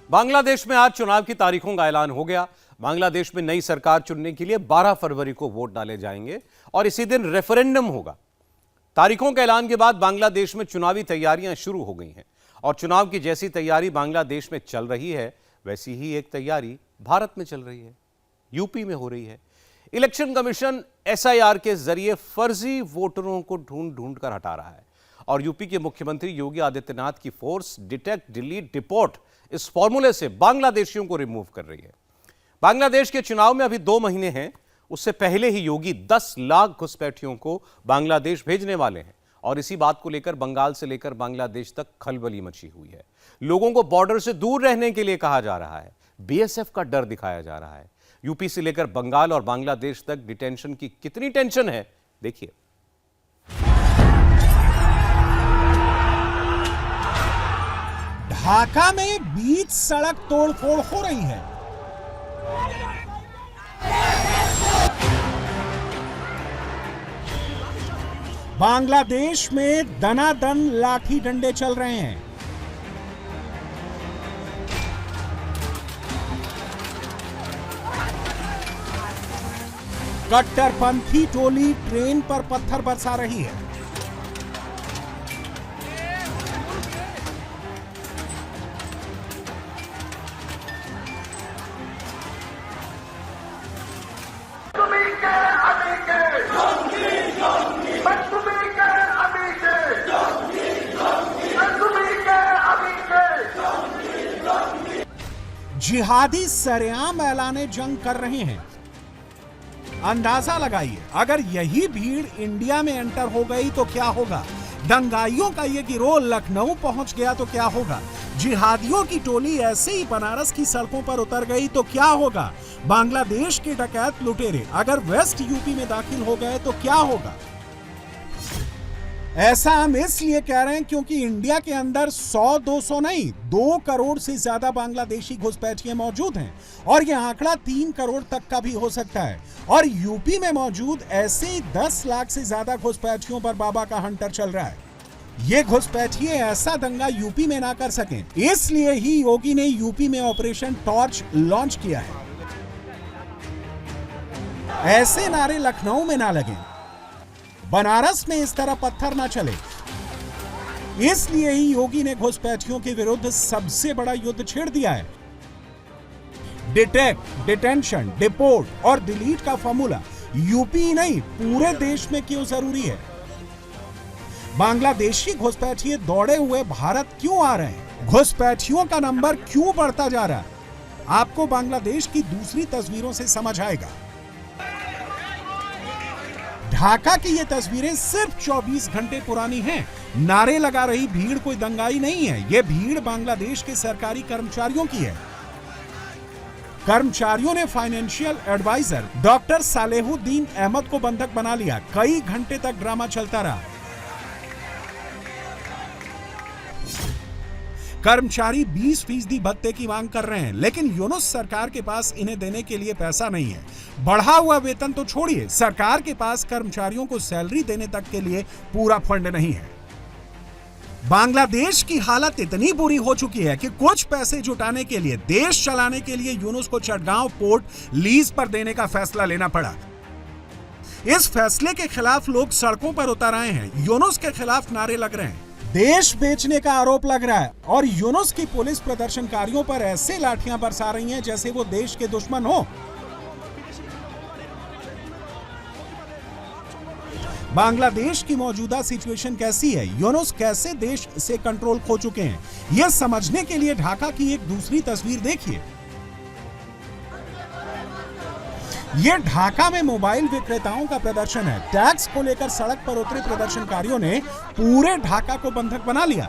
बांग्लादेश में आज चुनाव की तारीखों का ऐलान हो गया। बांग्लादेश में नई सरकार चुनने के लिए 12 फरवरी को वोट डाले जाएंगे और इसी दिन रेफरेंडम होगा। तारीखों के ऐलान के बाद बांग्लादेश में चुनावी तैयारियां शुरू हो गई हैं और चुनाव की जैसी तैयारी बांग्लादेश में चल रही है, वैसी ही एक तैयारी भारत में चल रही है, यूपी में हो रही है। इलेक्शन कमीशन SIR के जरिए फर्जी वोटरों को ढूंढ ढूंढ कर हटा रहा है और यूपी के मुख्यमंत्री योगी आदित्यनाथ की फोर्स डिटेक्ट, डिलीट, डिपोर्ट इस फॉर्मूले से बांग्लादेशियों को रिमूव कर रही है। बांग्लादेश के चुनाव में अभी 2 महीने हैं, उससे पहले ही योगी 10 लाख घुसपैठियों को बांग्लादेश भेजने वाले हैं और इसी बात को लेकर बंगाल से लेकर बांग्लादेश तक खलबली मची हुई है। लोगों को बॉर्डर से दूर रहने के लिए कहा जा रहा है, BSF का डर दिखाया जा रहा है। यूपी से लेकर बंगाल और बांग्लादेश तक डिटेंशन की कितनी टेंशन है, देखिए। ढाका में बीच सड़क तोड़फोड़ हो रही है। बांग्लादेश में दनादन लाठी डंडे चल रहे हैं। कट्टरपंथी टोली ट्रेन पर पत्थर बरसा रही है। जिहादी सरेआम ऐलाने जंग कर रहे हैं। अंदाजा लगाइए, अगर यही भीड़ इंडिया में एंटर हो गई तो क्या होगा? दंगाइयों का ये गिरोह लखनऊ पहुंच गया तो क्या होगा? जिहादियों की टोली ऐसे ही बनारस की सड़कों पर उतर गई तो क्या होगा? बांग्लादेश के डकैत लुटेरे अगर वेस्ट यूपी में दाखिल हो गए तो क्या होगा? ऐसा हम इसलिए कह रहे हैं क्योंकि इंडिया के अंदर 100-200 नहीं, 2 करोड़ से ज्यादा बांग्लादेशी घुसपैठिए मौजूद हैं और यह आंकड़ा 3 करोड़ तक का भी हो सकता है। और यूपी में मौजूद ऐसे ही 10 लाख से ज्यादा घुसपैठियों पर बाबा का हंटर चल रहा है। ये घुसपैठिए ऐसा दंगा यूपी में ना कर सकें, इसलिए ही योगी ने यूपी में ऑपरेशन टॉर्च लॉन्च किया है। ऐसे नारे लखनऊ में ना लगें, बनारस में इस तरह पत्थर ना चले, इसलिए ही योगी ने घुसपैठियों के विरुद्ध सबसे बड़ा युद्ध छेड़ दिया है। डिटेक्ट, डिटेंशन, डिपोर्ट और डिलीट का फॉर्मूला यूपी नहीं पूरे देश में क्यों जरूरी है? बांग्लादेशी घुसपैठिए दौड़े हुए भारत क्यों आ रहे हैं? घुसपैठियों का नंबर क्यों बढ़ता जा रहा है? आपको बांग्लादेश की दूसरी तस्वीरों से समझ आएगा। ढाका की ये तस्वीरें सिर्फ 24 घंटे पुरानी हैं। नारे लगा रही भीड़ कोई दंगाई नहीं है, ये भीड़ बांग्लादेश के सरकारी कर्मचारियों की है। कर्मचारियों ने financial adviser doctor Salehuddin Ahmed को बंधक बना लिया। कई घंटे तक ड्रामा चलता रहा। कर्मचारी 20% भत्ते की मांग कर रहे हैं, लेकिन यूनुस सरकार के पास इन्हें देने के लिए पैसा नहीं है। बढ़ा हुआ वेतन तो छोड़िए, सरकार के पास कर्मचारियों को सैलरी देने तक के लिए पूरा फंड नहीं है। बांग्लादेश की हालत इतनी बुरी हो चुकी है कि कुछ पैसे जुटाने के लिए, देश चलाने के लिए यूनुस को चटगांव पोर्ट लीज पर देने का फैसला लेना पड़ा। इस फैसले के खिलाफ लोग सड़कों पर उतर आए हैं। यूनुस के खिलाफ नारे लग रहे हैं। देश बेचने का आरोप लग रहा है और यूनुस की पुलिस प्रदर्शनकारियों पर ऐसे लाठियां बरसा रही हैं जैसे वो देश के दुश्मन हो। बांग्लादेश की मौजूदा सिचुएशन कैसी है? यूनुस कैसे देश से कंट्रोल खो चुके हैं? यह समझने के लिए ढाका की एक दूसरी तस्वीर देखिए। यह ढाका में मोबाइल विक्रेताओं का प्रदर्शन है। टैक्स को लेकर सड़क पर उतरे प्रदर्शनकारियों ने पूरे ढाका को बंधक बना लिया।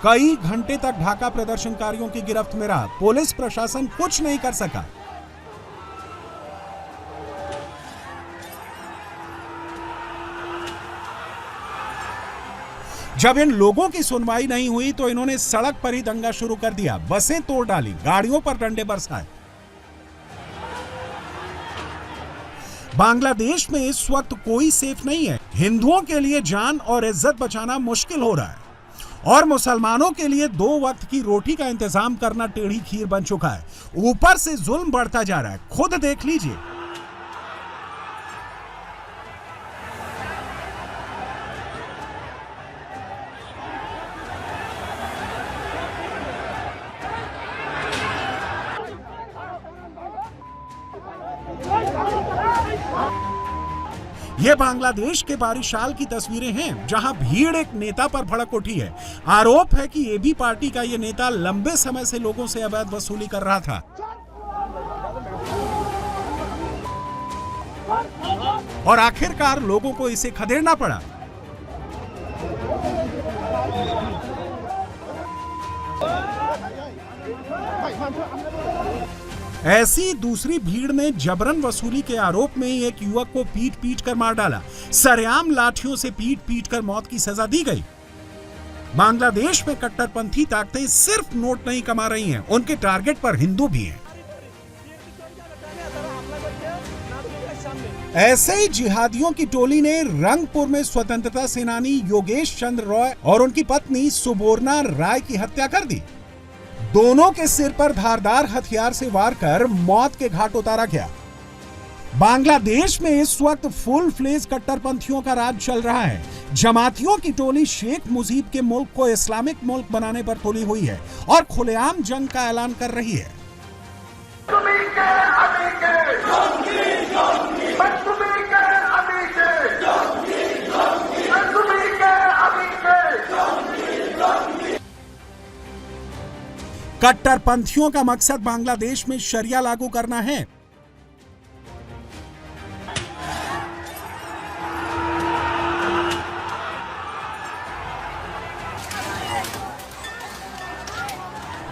कई घंटे तक ढाका प्रदर्शनकारियों की गिरफ्त में रहा। पुलिस प्रशासन कुछ नहीं कर सका। जब इन लोगों की सुनवाई नहीं हुई तो इन्होंने सड़क पर ही दंगा शुरू कर दिया। बसें तोड़ डाली, गाड़ियों पर डंडे बरसाए। बांग्लादेश में इस वक्त कोई सेफ नहीं है। हिंदुओं के लिए जान और इज्जत बचाना मुश्किल हो रहा है। और मुसलमानों के लिए 2 वक्त की रोटी का इंतजाम करना टेढ़ी खीर बन चुका है। ऊपर से जुल्म बढ़ता जा रहा है, खुद देख लीजिए। ये बांग्लादेश के बारिशाल की तस्वीरें हैं, जहां भीड़ एक नेता पर भड़क उठी है। आरोप है कि एबी पार्टी का ये नेता लंबे समय से लोगों से अवैध वसूली कर रहा था और आखिरकार लोगों को इसे खदेड़ना पड़ा। ऐसी दूसरी भीड़ ने जबरन वसूली के आरोप में एक युवक को पीट पीट कर मार डाला। सरेआम लाठियों से पीट पीट कर मौत की सजा दी गई। बांग्लादेश में कट्टरपंथी ताकतें सिर्फ नोट नहीं कमा रही हैं, उनके टारगेट पर हिंदू भी हैं। ऐसे ही जिहादियों की टोली ने रंगपुर में स्वतंत्रता सेनानी योगेश चंद्र रॉय और उनकी पत्नी सुबोर्णा राय की हत्या कर दी। दोनों के सिर पर धारदार हथियार से वार कर मौत के घाट उतारा गया। बांग्लादेश में इस वक्त फुल फ्लेज कट्टरपंथियों का राज चल रहा है। जमातियों की टोली शेख मुजीब के मुल्क को इस्लामिक मुल्क बनाने पर तुली हुई है और खुलेआम जंग का ऐलान कर रही है। कट्टरपंथियों का मकसद बांग्लादेश में शरिया लागू करना है।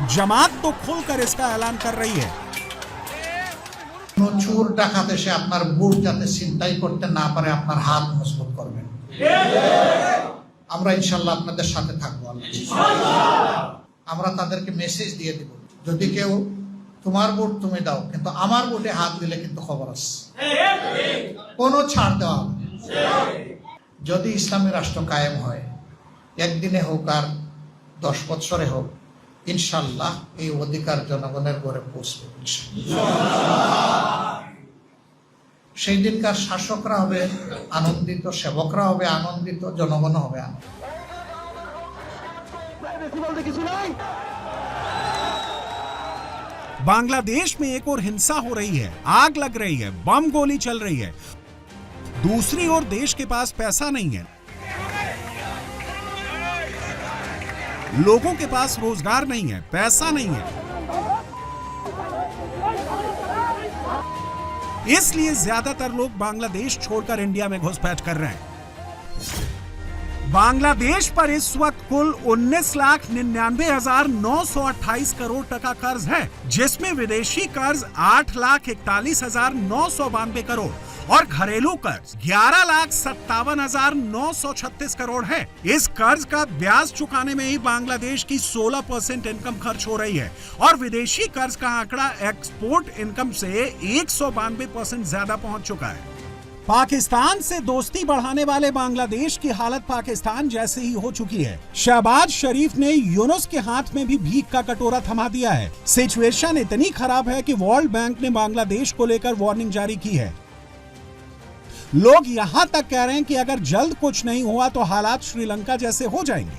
जमात तो खुलकर इसका ऐलान कर रही है। चोर डाकात एসে আপনার বুট যাতে চিন্তাই করতে না পারে আপনার হাত মজবুত করবেন। আমরা ইনশাআল্লাহ আপনাদের সাথে থাকবো। ইনশাআল্লাহ আমরা তাদেরকে মেসেজ দিয়ে দেব, যদি কেউ তোমার ভোট তুমি দাও কিন্তু আমার ভোটে হাত দিলে কিন্তু খবর আছে, কোনো ছাড় দেওয়া হবে। যদি ইসলামী রাষ্ট্র কায়েম হয়, একদিনে হোক আর 10 বছরে হোক, ইনশাআল্লাহ এই অধিকার জনগণের ঘরে পৌঁছবে। সেই দিনকার শাসকরা হবে আনন্দিত, সেবকরা হবে আনন্দিত, জনগণ হবে আনন্দিত। बांग्लादेश में एक और हिंसा हो रही है, आग लग रही है, बम गोली चल रही है। दूसरी ओर देश के पास पैसा नहीं है, लोगों के पास रोजगार नहीं है, पैसा नहीं है। इसलिए ज्यादातर लोग बांग्लादेश छोड़कर इंडिया में घुसपैठ कर रहे हैं। बांग्लादेश पर इस वक्त कुल 19,99,928 करोड़ टका कर्ज है, जिसमें विदेशी कर्ज 8,41,992 करोड़ और घरेलू कर्ज 11,57,936 करोड़ है। इस कर्ज का ब्याज चुकाने में ही बांग्लादेश की 16% इनकम खर्च हो रही है और विदेशी कर्ज का आंकड़ा एक्सपोर्ट इनकम से 192% ज्यादा पहुंच चुका है। पाकिस्तान से दोस्ती बढ़ाने वाले बांग्लादेश की हालत पाकिस्तान जैसे ही हो चुकी है। शहबाज शरीफ ने यूनुस के हाथ में भी भीख का कटोरा थमा दिया है। सिचुएशन इतनी खराब है कि वर्ल्ड बैंक ने बांग्लादेश को लेकर वार्निंग जारी की है। लोग यहां तक कह रहे हैं कि अगर जल्द कुछ नहीं हुआ तो हालात श्रीलंका जैसे हो जाएंगे।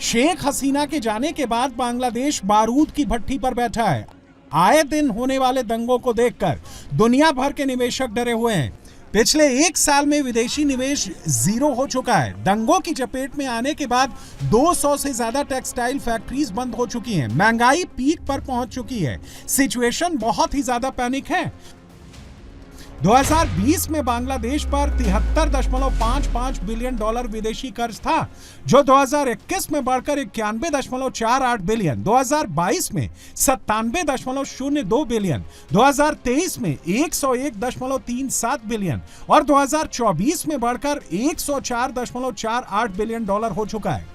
शेख हसीना के जाने के बाद बांग्लादेश बारूद की भट्टी पर बैठा है। आए दिन होने वाले दंगों को देखकर दुनिया भर के निवेशक डरे हुए हैं। पिछले 1 साल में विदेशी निवेश 0 हो चुका है। दंगों की चपेट में आने के बाद 200 से ज्यादा टेक्सटाइल फैक्ट्रीज बंद हो चुकी हैं। महंगाई पीक पर पहुंच चुकी है। सिचुएशन बहुत ही ज्यादा पैनिक है। 2020 में बांग्लादेश पर $73.55 बिलियन विदेशी कर्ज था, जो 2021 में बढ़कर 91.48 बिलियन, 2022 में 97.02 बिलियन, 2023 में 101.37 बिलियन और 2024 में बढ़कर $104.48 बिलियन हो चुका है।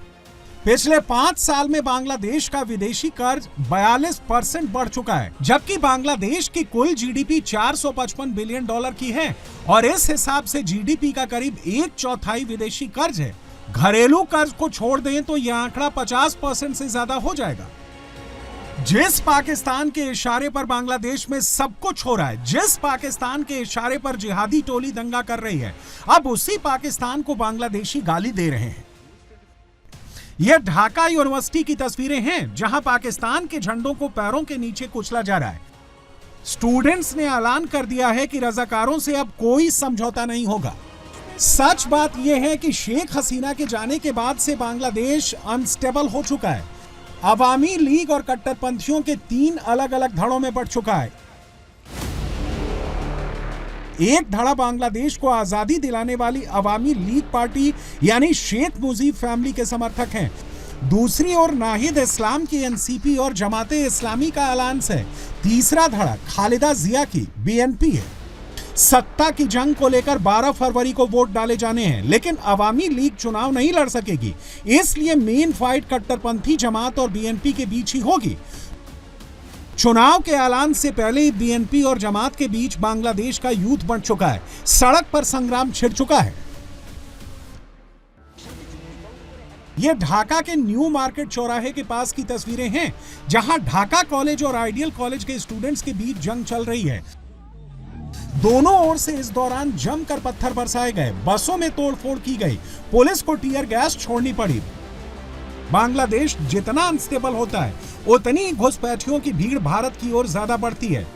पिछले 5 साल में बांग्लादेश का विदेशी कर्ज 42% बढ़ चुका है, जबकि बांग्लादेश की कुल जीडीपी $455 बिलियन की है और इस हिसाब से जीडीपी का करीब 1/4 विदेशी कर्ज है। घरेलू कर्ज को छोड़ दें तो यह आंकड़ा 50% से ज्यादा हो जाएगा। जिस पाकिस्तान के इशारे पर बांग्लादेश में सब कुछ हो रहा है, जिस पाकिस्तान के इशारे पर जिहादी टोली दंगा कर रही है, अब उसी पाकिस्तान को बांग्लादेशी गाली दे रहे हैं। यह ढाका यूनिवर्सिटी की तस्वीरें हैं जहां पाकिस्तान के झंडों को पैरों के नीचे कुचला जा रहा है। स्टूडेंट्स ने ऐलान कर दिया है कि रजाकारों से अब कोई समझौता नहीं होगा। सच बात यह है कि शेख हसीना के जाने के बाद से बांग्लादेश अनस्टेबल हो चुका है। अवामी लीग और कट्टरपंथियों के 3 अलग अलग धड़ों में बढ़ चुका है। एक धड़ा बांग्लादेश को आजादी दिलाने वाली अवामी लीग पार्टी यानी शेख मुजीब फैमिली के समर्थक हैं। दूसरी ओर नाहिद इस्लाम की एनसीपी और जमाते इस्लामी का अलायंस है। तीसरा धड़ा खालिदा जिया की बीएनपी है। सत्ता की जंग को लेकर 12 फरवरी को वोट डाले जाने हैं, लेकिन अवामी लीग चुनाव नहीं लड़ सकेगी। इसलिए मेन फाइट कट्टरपंथी जमात और बीएनपी के बीच ही होगी। चुनाव के ऐलान से पहले ही बीएनपी और जमात के बीच बांग्लादेश का युद्ध बढ़ चुका है। सड़क पर संग्राम छिड़ चुका है। ये ढाका के न्यू मार्केट चौराहे के पास की तस्वीरें हैं, जहां ढाका कॉलेज और आइडियल कॉलेज के स्टूडेंट्स के बीच जंग चल रही है। दोनों ओर से इस दौरान जमकर पत्थर बरसाए गए, बसों में तोड़फोड़ की गई, पुलिस को टीयर गैस छोड़नी पड़ी। बांग्लादेश जितना अनस्टेबल होता है, उतनी घुसपैठियों की भीड़ भारत की ओर ज्यादा बढ़ती है।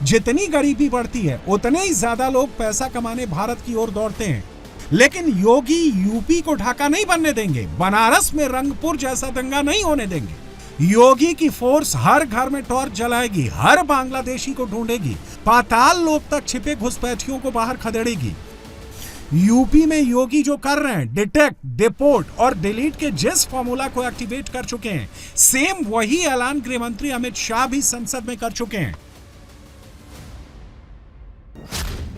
जितनी गरीबी बढ़ती है, उतने ही ज्यादा लोग पैसा कमाने भारत की ओर दौड़ते हैं। लेकिन योगी यूपी को ढाका नहीं बनने देंगे। बनारस में रंगपुर जैसा दंगा नहीं होने देंगे। योगी की फोर्स हर घर में टॉर्च जलाएगी, हर बांग्लादेशी को ढूंढेगी, पाताल लोक तक छिपे घुसपैठियों को बाहर खदेड़ेगी। यूपी में योगी जो कर रहे हैं, डिटेक्ट, डिपोर्ट और डिलीट के जिस फॉर्मूला को एक्टिवेट कर चुके हैं, सेम वही ऐलान गृह मंत्री अमित शाह भी संसद में कर चुके हैं।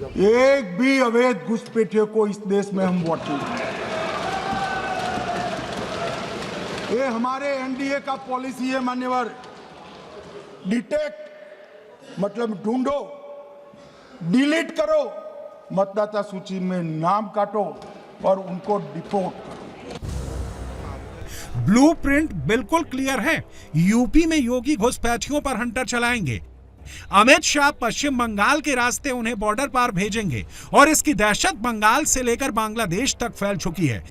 एक भी अवैध घुसपैठियों को इस देश में हम वोटिंग, ये हमारे एनडीए का पॉलिसी है मान्यवर। डिटेक्ट मतलब ढूंढो, डिलीट करो, मतदाता सूची में नाम काटो और उनको डिपोर्ट करो। ब्लूप्रिंट बिल्कुल क्लियर है। यूपी में योगी घुसपैठियों पर हंटर चलाएंगे। अमित शाह पश्चिम बंगाल के रास्ते उन्हें बॉर्डर पार भेजेंगे और इसकी दहशत बंगाल से लेकर बांग्लादेश तक फैल चुकी है।